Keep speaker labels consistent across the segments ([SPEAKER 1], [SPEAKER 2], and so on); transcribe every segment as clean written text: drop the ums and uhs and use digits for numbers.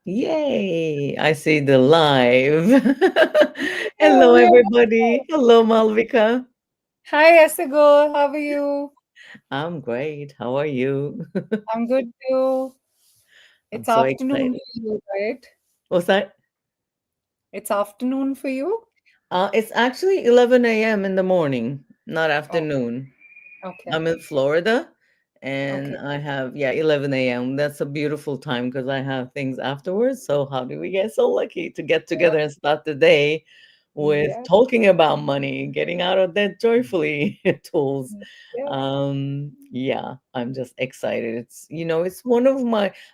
[SPEAKER 1] Yay! I see the live. Hello,
[SPEAKER 2] Oh,
[SPEAKER 1] everybody. Hello, Malvika.
[SPEAKER 2] hi, Ayşegül. How are you?
[SPEAKER 1] I'm great. How are you?
[SPEAKER 2] I'm good too.
[SPEAKER 1] I'm
[SPEAKER 2] It's
[SPEAKER 1] so
[SPEAKER 2] afternoon
[SPEAKER 1] excited.
[SPEAKER 2] for you, right?
[SPEAKER 1] What's that?
[SPEAKER 2] It's afternoon for you?
[SPEAKER 1] It's actually 11 a.m. in the morning, not
[SPEAKER 2] Oh,
[SPEAKER 1] afternoon.
[SPEAKER 2] okay.
[SPEAKER 1] I'm in Florida and
[SPEAKER 2] Okay.
[SPEAKER 1] I have, yeah, 11 a.m. That's a beautiful time because I have things afterwards. So, how do we get so lucky to get together and start the day with
[SPEAKER 2] Yeah.
[SPEAKER 1] talking about money, getting out of debt joyfully tools?
[SPEAKER 2] Yeah.
[SPEAKER 1] Yeah, I'm just excited. It's one of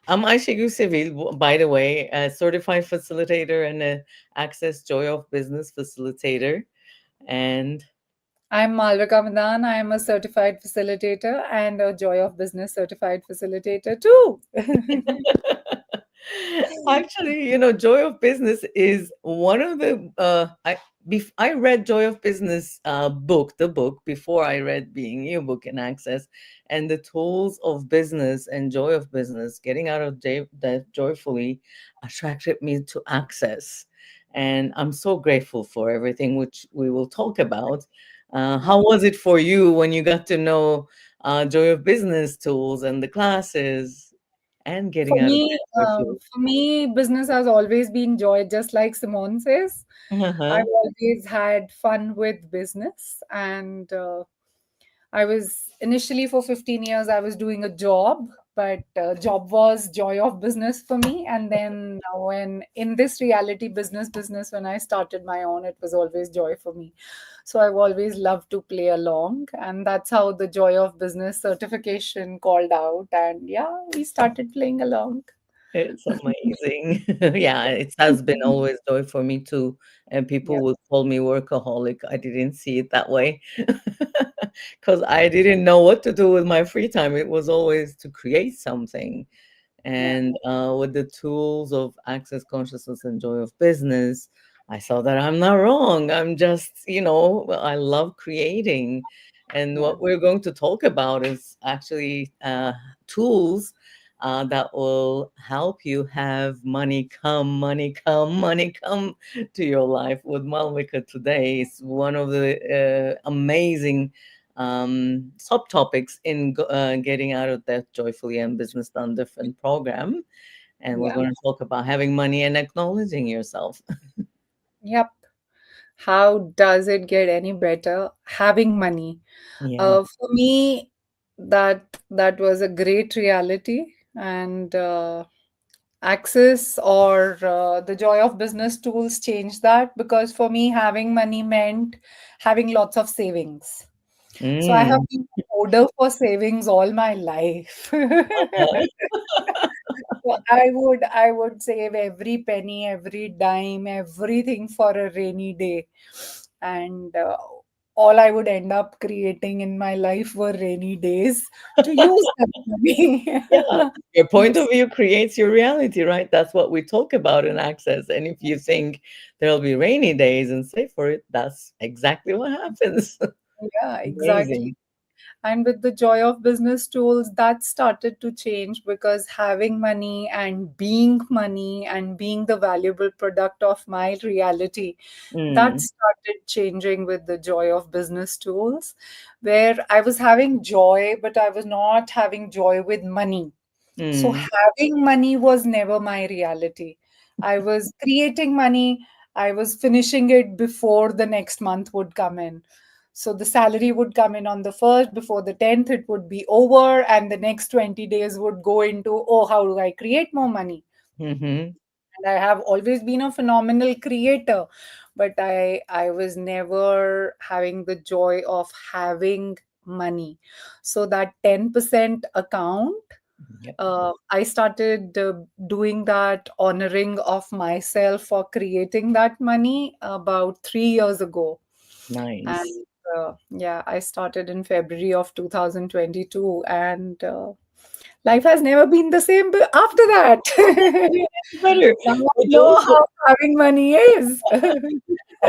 [SPEAKER 1] I'm Ayşegül Sevil, by the way, a certified facilitator and a Access Joy of Business facilitator. And
[SPEAKER 2] I'm Malvika Madan. I am a certified facilitator and a Joy of Business certified facilitator too.
[SPEAKER 1] Actually, Joy of Business is one of the I read Joy of Business the book before I read Being You book in Access, and the tools of business and Joy of Business, getting out of that joyfully, attracted me to Access, and I'm so grateful for everything which we will talk about. How was it for you when you got to know Joy of Business tools and the classes and
[SPEAKER 2] For
[SPEAKER 1] getting out of
[SPEAKER 2] me,
[SPEAKER 1] debt joyfully?
[SPEAKER 2] business has always been joy, just like Simone says.
[SPEAKER 1] Uh-huh.
[SPEAKER 2] I've always had fun with business, and I was initially for 15 years I was doing a job, but job was joy of business for me. And then when in this reality business when I started my own, it was always joy for me. So I've always loved to play along, and that's how the joy of business certification called out. And yeah, we started playing along.
[SPEAKER 1] It's amazing. Yeah, it has been always joy for me too. And
[SPEAKER 2] Yeah,
[SPEAKER 1] people would call me workaholic. I didn't see it that way because I didn't know what to do with my free time. It was always to create something.
[SPEAKER 2] yeah,
[SPEAKER 1] And with the tools of access consciousness and joy of business, I saw that I'm not wrong. I'm just, I love creating. And
[SPEAKER 2] yeah,
[SPEAKER 1] what we're going to talk about is actually tools that will help you have money come, money come to your life with Malvika today. It's one of the amazing subtopics in getting out of debt joyfully and business done different program. And we're
[SPEAKER 2] yeah.
[SPEAKER 1] going to talk about having money and acknowledging yourself.
[SPEAKER 2] Yep. How does it get any better? Having money.
[SPEAKER 1] Yeah.
[SPEAKER 2] For me, that was a great reality, and access or the joy of business tools changed that, because for me, having money meant having lots of savings. So I have
[SPEAKER 1] Mm.
[SPEAKER 2] been a hoarder for savings all my life. So I would save every penny, every dime, everything for a rainy day. And all I would end up creating in my life were rainy days to use that money.
[SPEAKER 1] Yeah. Your point of view creates your reality, right? That's what we talk about in Access. And if you think there'll be rainy days and save for it, that's exactly what happens.
[SPEAKER 2] Yeah, exactly.
[SPEAKER 1] Amazing.
[SPEAKER 2] And with the joy of business tools, that started to change, because having money and being the valuable product of my reality, that
[SPEAKER 1] Mm.
[SPEAKER 2] started changing with the joy of business tools, where I was having joy, but I was not having joy with money. So
[SPEAKER 1] Mm.
[SPEAKER 2] having money was never my reality. I was creating money, I was finishing it before the next month would come in. So the salary would come in on the first, before the 10th, it would be over, and the next 20 days would go into, oh, how do I create more money?
[SPEAKER 1] Mm-hmm.
[SPEAKER 2] And I have always been a phenomenal creator, but I was never having the joy of having money. So that 10% account,
[SPEAKER 1] Yep.
[SPEAKER 2] I started doing that honoring of myself for creating that money about 3 years ago.
[SPEAKER 1] Nice.
[SPEAKER 2] And yeah, I started in February of 2022, and life has never been the same after that.
[SPEAKER 1] Better.
[SPEAKER 2] Now I
[SPEAKER 1] But
[SPEAKER 2] know
[SPEAKER 1] also,
[SPEAKER 2] how having money is.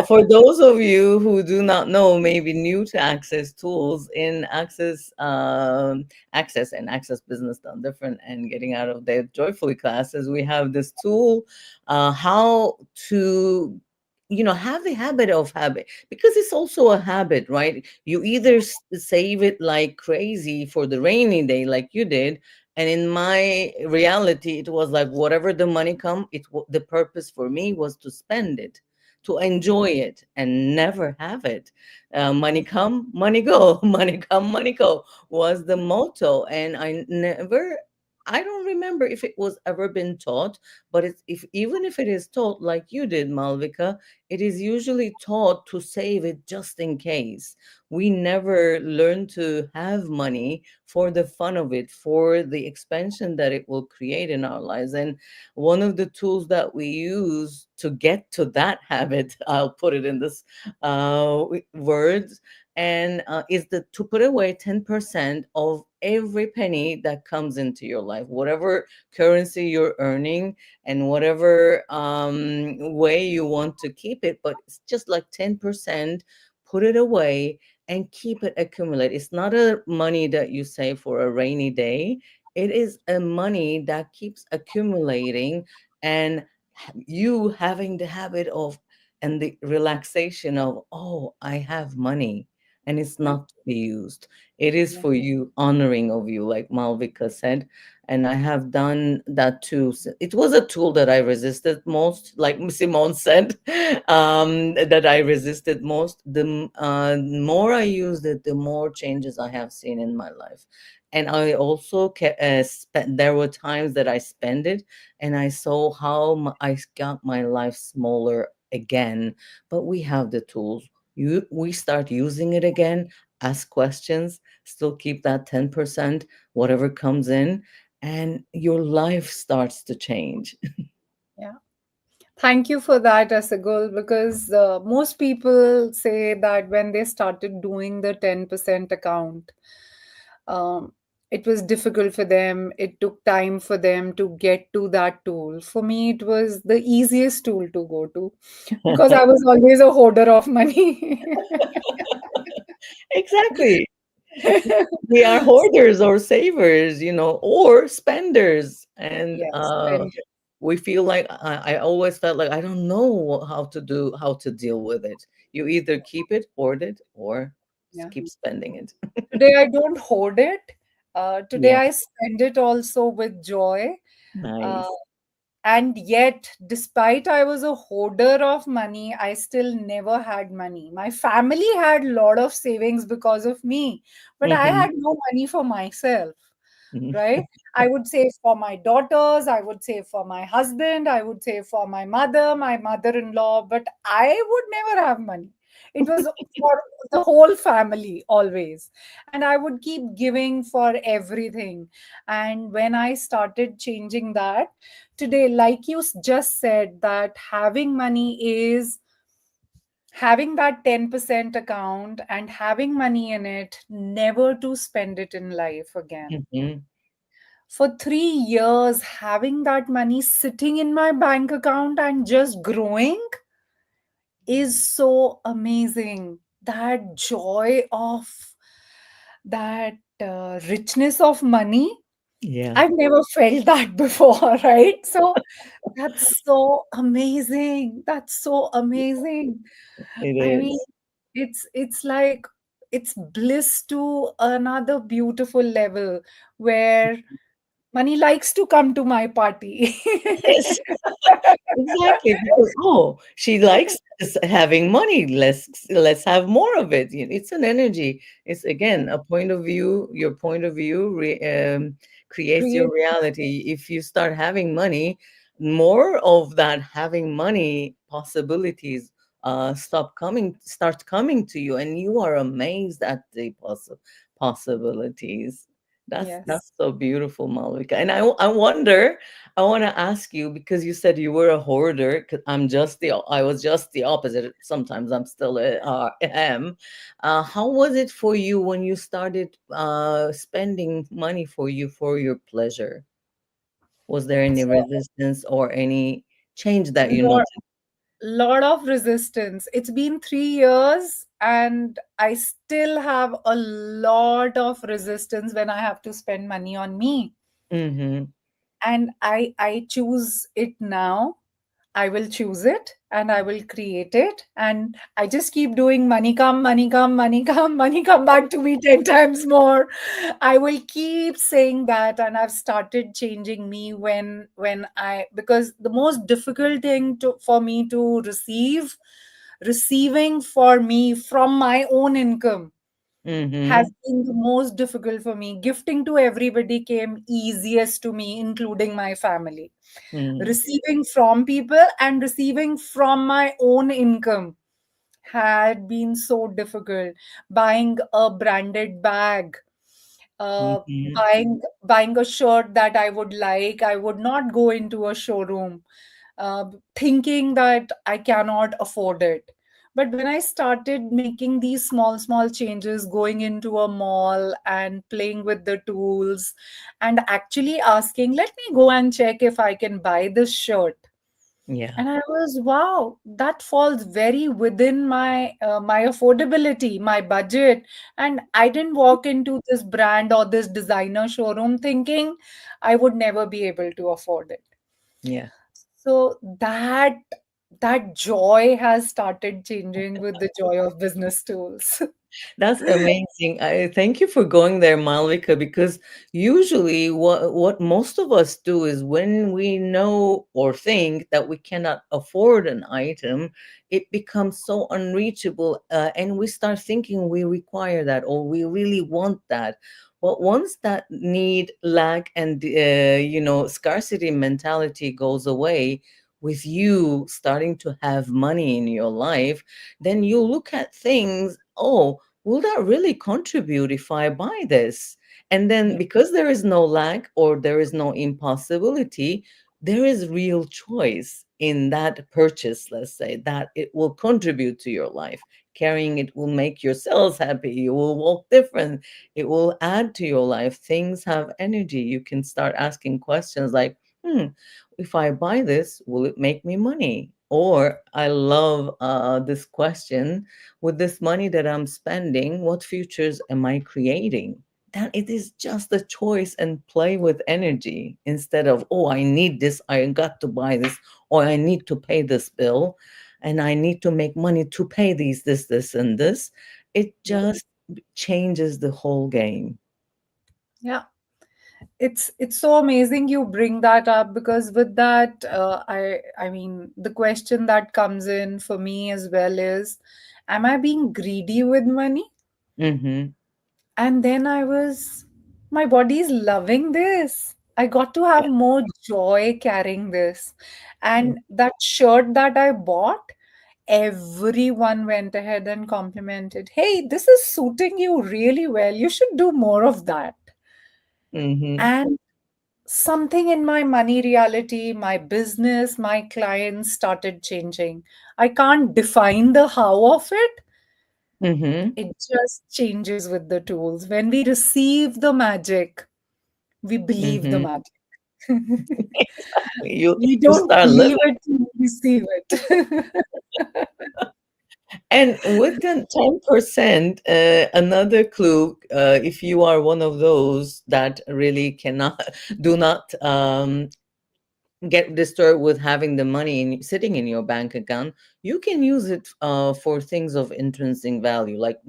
[SPEAKER 1] For those of you who do not know, maybe new to Access tools in Access and Access Business Done Different and Getting Out of Debt Joyfully classes, we have this tool, how to have the habit, because it's also a habit, right? You either save it like crazy for the rainy day like you did, and in my reality it was like whatever the money come, the purpose for me was to spend it, to enjoy it and never have it. Money come, money go, money come, money go was the motto. And I don't remember if it was ever been taught, but if even if it is taught like you did, Malvika, it is usually taught to save it just in case. We never learn to have money for the fun of it, for the expansion that it will create in our lives. And one of the tools that we use to get to that habit, I'll put it in this words, and is to put away 10% of every penny that comes into your life, whatever currency you're earning and whatever way you want to keep it, but it's just like 10. Put it away and keep it accumulate. It's not a money that you save for a rainy day. It is a money that keeps accumulating, and you having the habit of and the relaxation of, oh, I have money and it's
[SPEAKER 2] Yeah,
[SPEAKER 1] not to be used. It is
[SPEAKER 2] yeah,
[SPEAKER 1] for you, honoring of you, like Malvika said. And I have done that too. It was a tool that I resisted most, like Simone said, that I resisted most. The more I used it, the more changes I have seen in my life. And I also there were times that I spent it and I saw how I got my life smaller again. But we have the tools. We start using it again, ask questions, still keep that 10%, whatever comes in, and your life starts to change.
[SPEAKER 2] yeah. Thank you for that, Asagul, because most people say that when they started doing the 10% account, um, it was difficult for them. It took time for them to get to that tool. For me, it was the easiest tool to go to because I was always a hoarder of money.
[SPEAKER 1] Exactly. We are hoarders or savers, or spenders. And
[SPEAKER 2] Yes, and
[SPEAKER 1] we feel like I always felt like I don't know how to deal with it. You either keep it, hoard it, or
[SPEAKER 2] yeah.
[SPEAKER 1] keep spending it.
[SPEAKER 2] Today I don't hoard it. Today
[SPEAKER 1] Yeah,
[SPEAKER 2] I spend it also with joy. Uh,
[SPEAKER 1] nice.
[SPEAKER 2] and yet, despite I was a hoarder of money, I still never had money. My family had a lot of savings because of me, but I
[SPEAKER 1] Hmm.
[SPEAKER 2] had no money for myself, right? I would save for my daughters, I would save for my husband, I would save for my mother, my mother-in-law, but I would never have money. It was for the whole family always. And I would keep giving for everything. And when I started changing that, today, like you just said, that having money is having that 10% account and having money in it, never to spend it in life again.
[SPEAKER 1] Hmm.
[SPEAKER 2] For 3 years, having that money sitting in my bank account and just growing is so amazing. That joy of that richness of money,
[SPEAKER 1] Yeah,
[SPEAKER 2] I've never felt that before, right? So that's so amazing. That's so amazing.
[SPEAKER 1] it
[SPEAKER 2] I mean,
[SPEAKER 1] is.
[SPEAKER 2] it's like it's bliss to another beautiful level where money likes to come to my party.
[SPEAKER 1] Yes. Exactly, because, oh, she likes having money. Let's have more of it. It's an energy. It's
[SPEAKER 2] Yeah.
[SPEAKER 1] again a point of view. Your point of view creates your
[SPEAKER 2] Create.
[SPEAKER 1] reality. If you start having money, more of that having money possibilities start coming to you, and you are amazed at the possibilities.
[SPEAKER 2] Yes.
[SPEAKER 1] That's so beautiful, Malvika. And I wonder, I want to ask you, because you said you were a hoarder. 'Cause I was just the opposite. Sometimes I'm still am. How was it for you when you started spending money for your pleasure? Was there any
[SPEAKER 2] So
[SPEAKER 1] resistance or any change that you
[SPEAKER 2] not
[SPEAKER 1] noticed?
[SPEAKER 2] Lot of resistance. It's been 3 years and I still have a lot of resistance when I have to spend money on me.
[SPEAKER 1] Mm-hmm.
[SPEAKER 2] And I choose it now. I will choose it and I will create it. And I just keep doing money come, money come, money come, money come back to me 10 times more. I will keep saying that. And I've started changing me when I, because the most difficult thing for me to receiving for me from my own income has
[SPEAKER 1] Mm-hmm.
[SPEAKER 2] been the most difficult for me. Gifting to everybody came easiest to me, including my family.
[SPEAKER 1] Mm-hmm.
[SPEAKER 2] Receiving from people and receiving from my own income had been so difficult. Buying a branded bag,
[SPEAKER 1] Mm-hmm.
[SPEAKER 2] buying a shirt that I would like, I would not go into a showroom, thinking that I cannot afford it. But when I started making these small changes, going into a mall and playing with the tools, and actually asking, let me go and check if I can buy this shirt.
[SPEAKER 1] Yeah.
[SPEAKER 2] And I was, wow, that falls very within my affordability, my budget. And I didn't walk into this brand or this designer showroom thinking I would never be able to afford it.
[SPEAKER 1] Yeah.
[SPEAKER 2] So that joy has started changing with the joy of business tools.
[SPEAKER 1] That's amazing. I thank you for going there, Malvika, because usually what most of us do is when we know or think that we cannot afford an item, it becomes so unreachable, and we start thinking we require that or we really want that. But once that need, lack, and scarcity mentality goes away, with you starting to have money in your life, then you look at things. Oh, will that really contribute if I buy this? And then
[SPEAKER 2] Yeah.
[SPEAKER 1] because there is no lack or there is no impossibility, there is real choice in that purchase, let's say, that it will contribute to your life. Carrying it will make yourselves happy. You will walk different. It will add to your life. Things have energy. You can start asking questions like, if I buy this, will it make me money? Or I love this question, with this money that I'm spending, what futures am I creating? That it is just a choice and play with energy instead of, oh, I need this, I got to buy this, or I need to pay this bill, and I need to make money to pay these, this, and this. It just changes the whole game.
[SPEAKER 2] Yeah. It's so amazing you bring that up, because with that, I mean, the question that comes in for me as well is, am I being greedy with money?
[SPEAKER 1] Mm-hmm.
[SPEAKER 2] And then I was, my body is loving this. I got to have
[SPEAKER 1] Yeah.
[SPEAKER 2] more joy carrying this.
[SPEAKER 1] Mm.
[SPEAKER 2] And that shirt that I bought, everyone went ahead and complimented, hey, this is suiting you really well, you should do more of that.
[SPEAKER 1] Mm-hmm.
[SPEAKER 2] And something in my money reality, my business, my clients started changing. I can't define the how of it.
[SPEAKER 1] Mm-hmm.
[SPEAKER 2] It just changes with the tools. When we receive the magic, we believe the
[SPEAKER 1] Mm-hmm.
[SPEAKER 2] magic.
[SPEAKER 1] Exactly. You
[SPEAKER 2] We
[SPEAKER 1] you
[SPEAKER 2] don't
[SPEAKER 1] start
[SPEAKER 2] believe
[SPEAKER 1] living.
[SPEAKER 2] it to receive it.
[SPEAKER 1] And with the 10%, another clue, if you are one of those that really cannot, do not get disturbed with having the money sitting in your bank account, you can use it for things of intrinsic value, like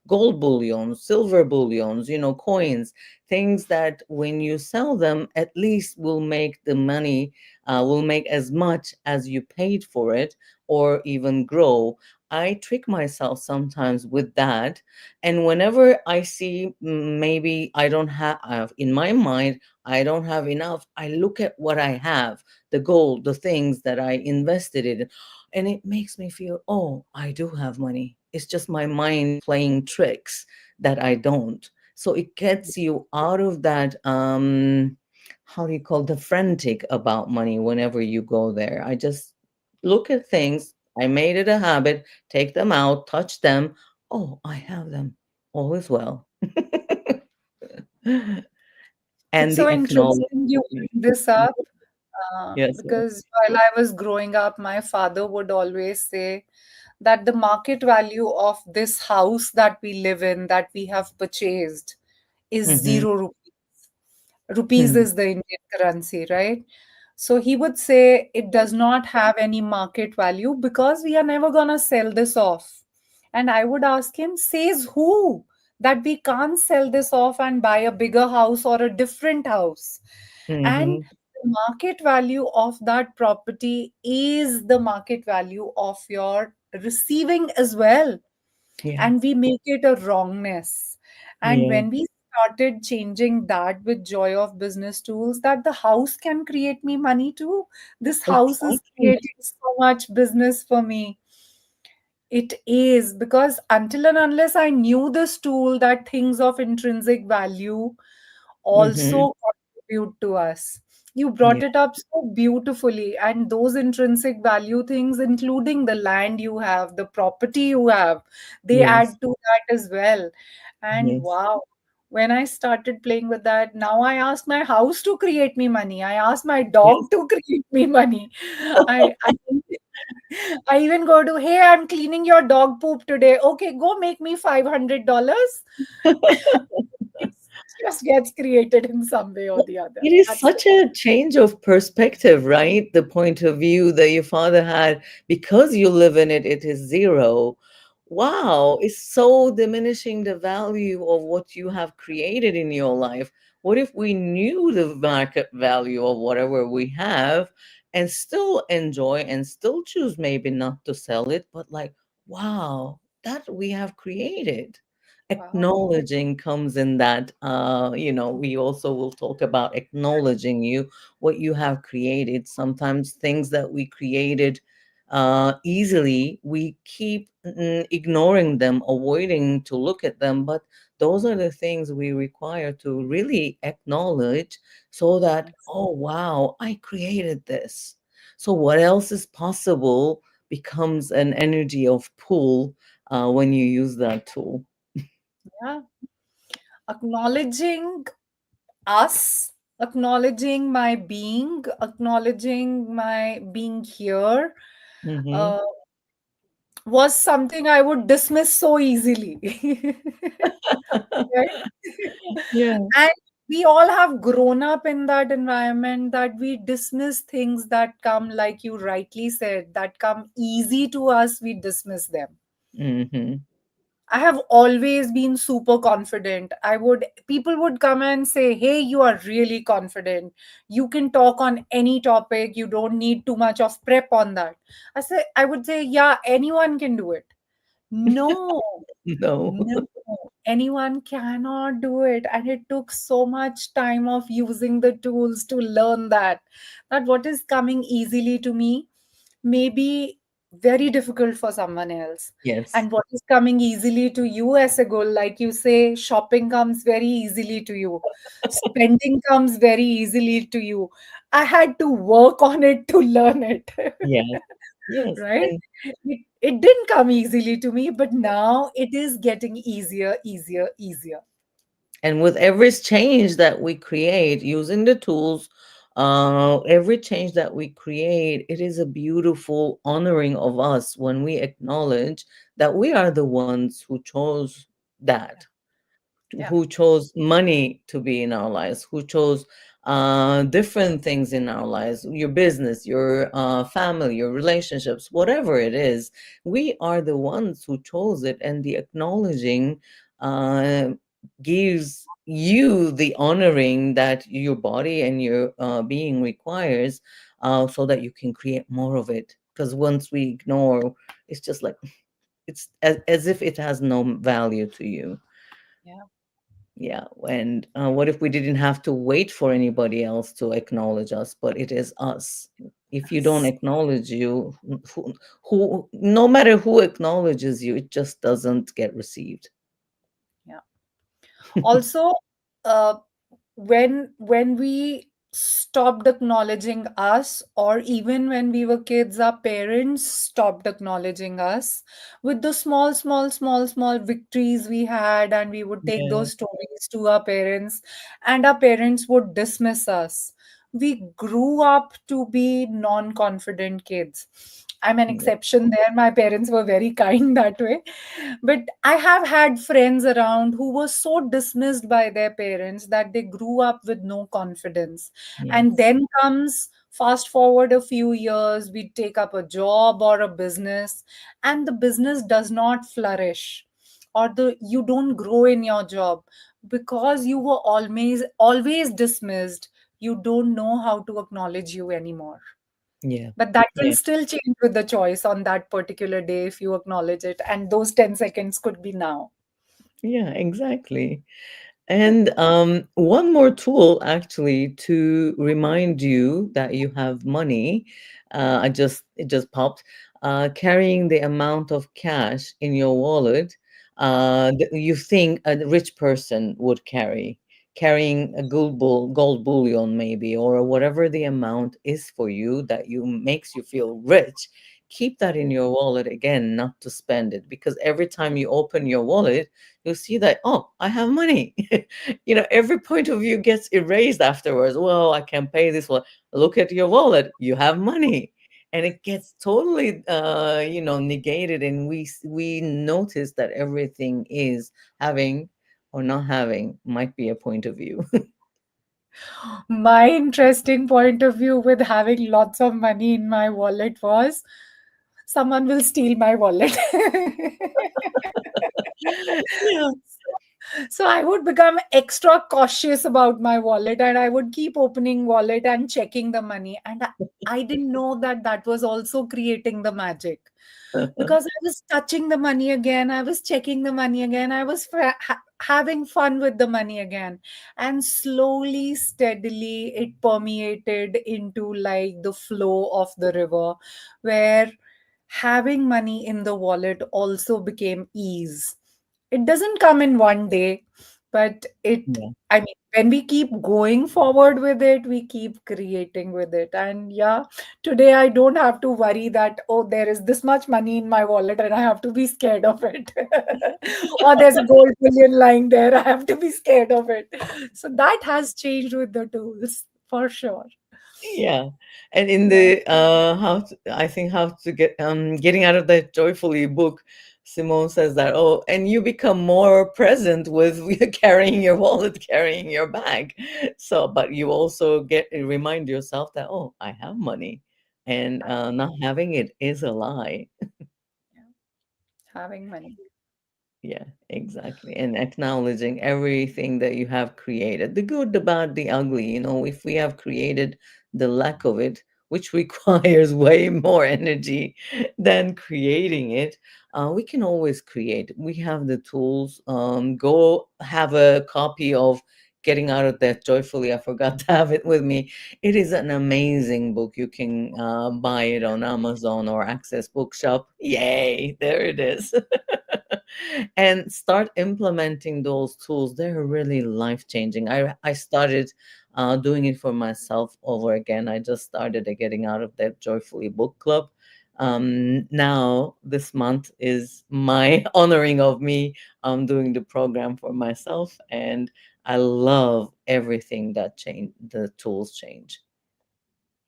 [SPEAKER 1] gold bullions, silver bullions, coins, things that when you sell them, at least will make the money, will make as much as you paid for it, or even grow. I trick myself sometimes with that. And whenever I see, maybe I don't have, in my mind, I don't have enough, I look at what I have, the gold, the things that I invested in. And it makes me feel, oh, I do have money. It's just my mind playing tricks that I don't. So it gets you out of that, how do you call, the frantic about money whenever you go there. I just look at things. I made it a habit, take them out, touch them. Oh, I have them. All is well.
[SPEAKER 2] It's
[SPEAKER 1] And
[SPEAKER 2] so
[SPEAKER 1] the
[SPEAKER 2] interesting
[SPEAKER 1] acknowledgement.
[SPEAKER 2] you bring this up.
[SPEAKER 1] Yes,
[SPEAKER 2] Because
[SPEAKER 1] yes.
[SPEAKER 2] while I was growing up, my father would always say that the market value of this house that we live in, that we have purchased, is
[SPEAKER 1] Mm-hmm.
[SPEAKER 2] 0 rupees. Rupees is the Indian currency, right? So he would say it does not have any market value because we are never gonna sell this off. And I would ask him, says who that we can't sell this off and buy a bigger house or a different house? And
[SPEAKER 1] Mm-hmm.
[SPEAKER 2] the market value of that property is the market value of your receiving as well,
[SPEAKER 1] Yeah.
[SPEAKER 2] and we make it a wrongness. And
[SPEAKER 1] Yeah.
[SPEAKER 2] when we started changing that with joy of business tools, that the house can create me money too, this house is
[SPEAKER 1] Exactly.
[SPEAKER 2] creating so much business for me. It is because until and unless I knew this tool, that things of intrinsic value
[SPEAKER 1] Mm-hmm.
[SPEAKER 2] also contribute to us. You
[SPEAKER 1] Yeah.
[SPEAKER 2] brought it up so beautifully, and those intrinsic value things, including the land you have, the property you have, they
[SPEAKER 1] Yes.
[SPEAKER 2] add to that as well. And
[SPEAKER 1] Yes.
[SPEAKER 2] wow, when I started playing with that, now I ask my house to create me money. I ask my
[SPEAKER 1] Yes.
[SPEAKER 2] dog to create me money. I I even go to, hey, I'm cleaning your dog poop today. Okay, go make me $500. It just gets created in some way or
[SPEAKER 1] Well,
[SPEAKER 2] the other.
[SPEAKER 1] it is
[SPEAKER 2] That's
[SPEAKER 1] such a change of perspective, right? The point of view that your father had, because you live in it, it is zero. Wow, it's so diminishing the value of what you have created in your life. What if we knew the market value of whatever we have and still enjoy and still choose maybe not to sell it, but like, wow, that we have created.
[SPEAKER 2] wow.
[SPEAKER 1] Acknowledging comes in that, we also will talk about acknowledging what you have created. Sometimes things that we created easily, we keep ignoring them, avoiding to look at them, but those are the things we require to really acknowledge, so that,
[SPEAKER 2] Yes.
[SPEAKER 1] oh wow, I created this. So what else is possible becomes an energy of pull when you use that tool.
[SPEAKER 2] Yeah. Acknowledging us, acknowledging my being, acknowledging my being here,
[SPEAKER 1] Mhm.
[SPEAKER 2] uh, was something I would dismiss so easily. Right?
[SPEAKER 1] Yeah.
[SPEAKER 2] And we all have grown up in that environment that we dismiss things that come, like you rightly said, that come easy to us, we dismiss them.
[SPEAKER 1] Mhm.
[SPEAKER 2] I have always been super confident. People would come and say, hey, you are really confident. You can talk on any topic. You don't need too much of prep on that. I would say, yeah, anyone can do it. No,
[SPEAKER 1] No.
[SPEAKER 2] no, anyone cannot do it. And it took so much time of using the tools to learn that what is coming easily to me may be very difficult for someone else.
[SPEAKER 1] Yes.
[SPEAKER 2] And what is coming easily to you as a goal, like you say, shopping comes very easily to you, spending comes very easily to you. I had to work on it to learn it.
[SPEAKER 1] Yes. Yes.
[SPEAKER 2] Right?
[SPEAKER 1] And
[SPEAKER 2] It didn't come easily to me, but now it is getting easier, easier, easier.
[SPEAKER 1] with every change that we create using the tools, every change that we create, it is a beautiful honoring of us when we acknowledge that we are the ones who chose that,
[SPEAKER 2] Yeah.
[SPEAKER 1] who chose money to be in our lives, who chose different things in our lives, your business, your family, your relationships, whatever it is. We are the ones who chose it, and the acknowledging uh, gives you the honoring that your body and your being requires, so that you can create more of it. Because once we ignore, it's just like, it's as if it has no value to you.
[SPEAKER 2] Yeah.
[SPEAKER 1] Yeah, and what if we didn't have to wait for anybody else to acknowledge us, but it is us? If you don't
[SPEAKER 2] Yes.
[SPEAKER 1] acknowledge you, no matter who acknowledges you, it just doesn't get received.
[SPEAKER 2] Yeah. Also, uh, when we stopped acknowledging us, or even when we were kids, our parents stopped acknowledging us with the small victories we had, and we would take
[SPEAKER 1] Yeah.
[SPEAKER 2] those stories to our parents, and our parents would dismiss us. we grew up to be non-confident kids. I'm an
[SPEAKER 1] Yeah.
[SPEAKER 2] exception there. My parents were very kind that way. But I have had friends around who were so dismissed by their parents that they grew up with no confidence. And
[SPEAKER 1] Yes.
[SPEAKER 2] then comes fast forward a few years, we take up a job or a business, and the business does not flourish, or the you don't grow in your job because you were always dismissed. You don't know how to acknowledge you anymore.
[SPEAKER 1] Yeah.
[SPEAKER 2] But that can
[SPEAKER 1] Yeah.
[SPEAKER 2] still change with the choice on that particular day if you acknowledge it. And those 10 seconds could be now.
[SPEAKER 1] Yeah, exactly. And one more tool actually to remind you that you have money. It just popped. Carrying the amount of cash in your wallet that you think a rich person would carry. Carrying a gold bullion maybe, or whatever the amount is for you that you makes you feel rich. Keep that in your wallet again, not to spend it, because every time you open your wallet you'll see that, oh, I have money. Every point of view gets erased afterwards. Well, I can pay this one. Look at your wallet, you have money. And it gets totally negated, and we notice that everything is having or not having might be a point of view.
[SPEAKER 2] My interesting point of view with having lots of money in my wallet was someone will steal my wallet.
[SPEAKER 1] Yeah.
[SPEAKER 2] So I would become extra cautious about my wallet, and I would keep opening wallet and checking the money. And I didn't know that that was also creating the magic, because I was touching the money again, I was checking the money again, I was having fun with the money again. And slowly, steadily, it permeated into like the flow of the river, where having money in the wallet also became ease. It doesn't come in one day, but
[SPEAKER 1] Yeah.
[SPEAKER 2] I mean, when we keep going forward with it, we keep creating with it. And yeah, today I don't have to worry that, oh, there is this much money in my wallet and I have to be scared of it. Or there's a gold bullion lying there, I have to be scared of it. So that has changed with the tools for sure.
[SPEAKER 1] Yeah. And in
[SPEAKER 2] Yeah.
[SPEAKER 1] the I think how to getting out of that joyfully book, Simone says that, oh, and you become more present with carrying your wallet, carrying your bag. So, but you also remind yourself that, oh, I have money, and not having it is a lie.
[SPEAKER 2] Yeah. Having money.
[SPEAKER 1] Yeah, exactly. And acknowledging everything that you have created, the good, the bad, the ugly. If we have created the lack of it, which requires way more energy than creating it, we can always create. We have the tools. Go have a copy of Getting Out of Debt Joyfully. I forgot to have it with me. It is an amazing book. You can buy it on Amazon or Access Bookshop. Yay, there it is. And start implementing those tools. They're really life changing. I started doing it for myself over again. I just started a Getting Out of Debt Joyfully book club. Now this month is my honoring of me doing the program for myself, and I love everything that the tools change.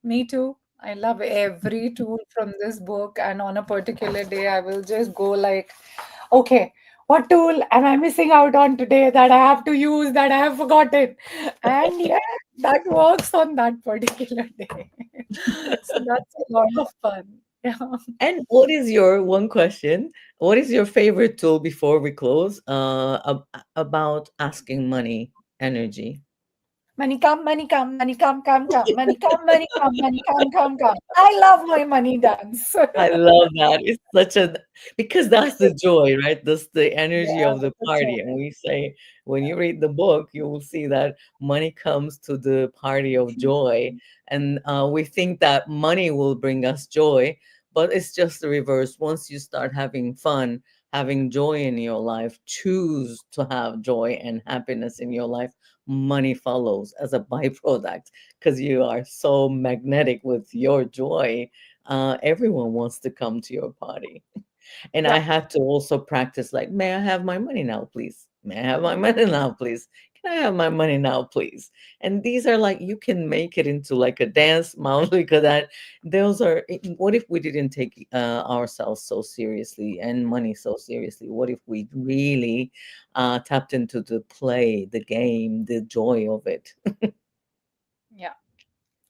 [SPEAKER 2] Me too. I love every tool from this book, and on a particular day, I will just go like, okay, what tool am I missing out on today that I have to use that I have forgotten? And yeah, that works on that particular day. So that's a lot of fun. Yeah.
[SPEAKER 1] And what is your one question? What is your favorite tool before we close? About asking money energy.
[SPEAKER 2] Money come, money come, money come, come, come, money come, money come, money come, come. I love my money dance.
[SPEAKER 1] I love that. It's such a because that's the joy, right? That's the energy
[SPEAKER 2] Yeah,
[SPEAKER 1] of the
[SPEAKER 2] for
[SPEAKER 1] party. And
[SPEAKER 2] sure.
[SPEAKER 1] we say when you read the book, you will see that money comes to the party of joy. And we think that money will bring us joy, but it's just the reverse. Once you start having fun, having joy in your life, choose to have joy and happiness in your life, money follows as a byproduct because you are so magnetic with your joy. Everyone wants to come to your party. And I
[SPEAKER 2] Yeah.
[SPEAKER 1] had to also practice, like, may I have my money now, please? May I have my money now, please? Can I have my money now, please? And these are like you can make it into like a dance, Malvika. That those are. What if we didn't take ourselves so seriously and money so seriously? What if we really tapped into the play, the game, the joy of it?
[SPEAKER 2] Yeah,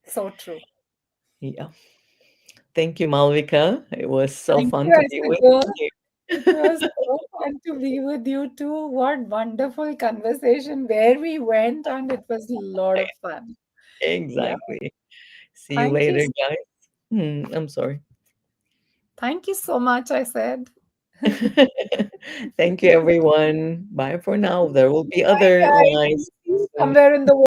[SPEAKER 2] so true.
[SPEAKER 1] Yeah. Thank you, Malvika. It was so
[SPEAKER 2] Thank
[SPEAKER 1] fun
[SPEAKER 2] you,
[SPEAKER 1] to be with
[SPEAKER 2] Ayşegül.
[SPEAKER 1] you.
[SPEAKER 2] It was so fun to be with you too. What wonderful conversation where we went, and it was a lot of fun. Yeah.
[SPEAKER 1] Exactly. See you
[SPEAKER 2] Thank you.
[SPEAKER 1] later, guys. I'm sorry.
[SPEAKER 2] Thank you so much, I said.
[SPEAKER 1] Thank you, everyone. Bye for now. There will be
[SPEAKER 2] Bye,
[SPEAKER 1] other
[SPEAKER 2] guys.
[SPEAKER 1] lines
[SPEAKER 2] We'll see you
[SPEAKER 1] soon.
[SPEAKER 2] somewhere in the